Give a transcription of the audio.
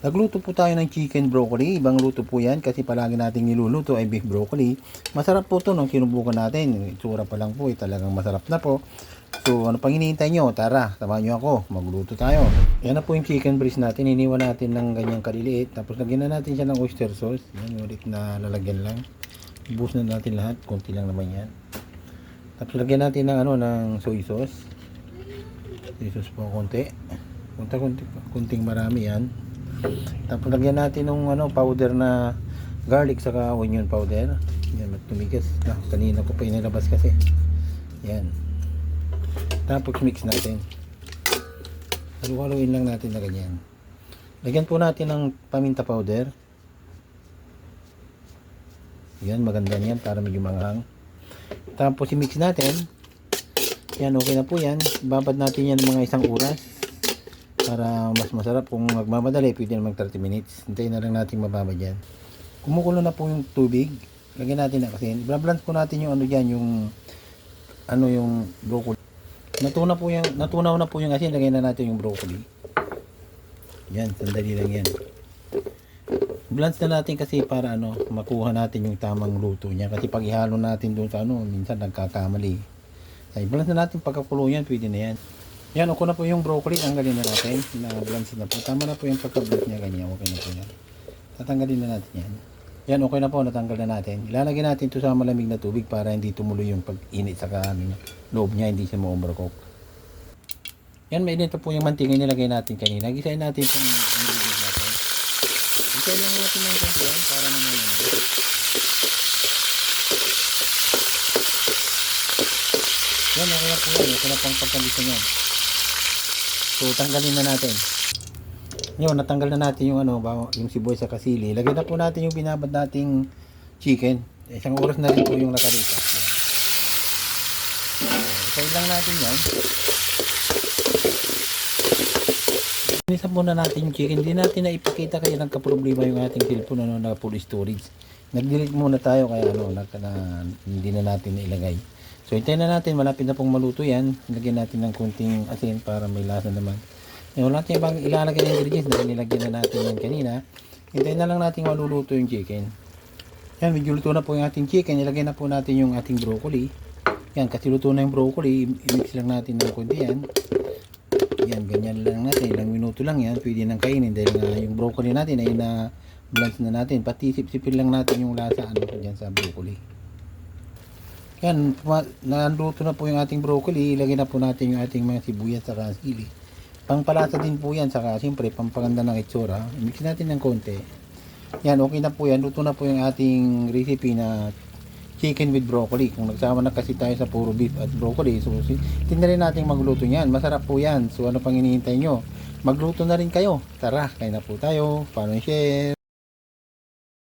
Nagluto po tayo ng chicken broccoli. Ibang luto po yan kasi palagi nating niluluto ay beef broccoli. Masarap po to nung sinubukan natin. Itsura pa lang po talagang masarap na po. So ano pang hinihintay nyo? Tara, samahan nyo ako. Magluto tayo. Yan na po yung chicken breast natin. Iniwan natin ng ganyang kaliliit. Tapos lagyan na natin siya ng oyster sauce. Yan, ulit na lalagyan lang. Ibus na natin lahat. Konti lang naman yan. Tapos lagyan natin ng ng soy sauce. Soy sauce po konti. Kunting marami yan. Tapos lagyan natin ng powder na garlic saka onion powder. Yan, tumigas na. Kanina ko pa inilabas kasi. Yan. Tapos mix natin. Halu-haluin lang natin na ganyan. Lagyan po natin ng paminta powder. Yan, maganda yan para medyo manghang. Tapos i-mix natin. Yan, okay na po yan. Babad natin yan ng mga 1 oras. Para mas masarap. Kung magmamadali, pwede na mag 30 minutes. Hintayin na lang natin mababad yan. Kumukulo na po yung tubig. Lagyan natin na kasi. I-blend po natin yung yung broccoli. Natunaw na po yung asin. Lagyan na natin yung broccoli. Yan, sandali lang yan. Blend na natin kasi para makuha natin yung tamang luto niya. Kasi pag ihalo natin doon sa minsan nagkakamali. Ay, blend na natin pagkakulo yan, pwede na yan. Yan, okay na po yung broccoli. Tanggalin na natin. Na-blend na po. Tama na po yung pagka-blend niya. Ganyan. Okay na po yan. Tatanggalin na natin yan. Yan, okay na po. Natanggal na natin. Ilalagay natin ito sa malamig na tubig para hindi tumuloy yung pag-init sa loob niya. Hindi siya ma-overcook. Yan, may dito po yung mantika nilagay natin kanina. Gisahin natin itong ingredients natin. Gisahin lang natin ng konti yan para naman yan, okay na po yan. Okay na pang pagkandito yan. So, tanggalin na natin. Yun, natanggal na natin yung yung sibuyas sa kasili. Lagyan na po natin yung binabad nating chicken. 1 oras na rin po yung nakalipas. Isayin lang natin yan. Inisa muna natin yung chicken. Hindi natin na ipakita kaya nagka-problema yung ating cellphone na full storage. Nag-delete muna tayo kaya hindi na natin nailagay. So, hintayin na natin. Malapit na pong maluto yan. Lagyan natin ng kunting asin para may lasa naman. Wala natin ibang ilalagay ng ingredients dahil nilagyan na natin yan kanina. Hintayin na lang natin maluluto yung chicken. Yan, medyo luto na po yung ating chicken. Ilagay na po natin yung ating broccoli. Yan, kasi luto na yung broccoli. I-mix lang natin ng kunti yan. Yan, ganyan lang natin. Ilang minuto lang yan. Pwede nang kainin dahil yung broccoli natin ay na-blend na natin. Pati sip-sipin lang natin yung lasa dyan sa broccoli. Yan, naluto na po yung ating broccoli. Ilagay na po natin yung ating mga sibuyas sa sili. Pangpalasa din po yan. Saka siyempre, pampaganda ng itsura. I-mix natin ng konti. Yan, okay na po yan. Luto na po yung ating recipe na chicken with broccoli. Kung nagsama na kasi tayo sa puro beef at broccoli, so tinry natin magluto yan. Masarap po yan. So ano pang hinihintay nyo? Magluto na rin kayo. Tara, kain na po tayo. Follow and share.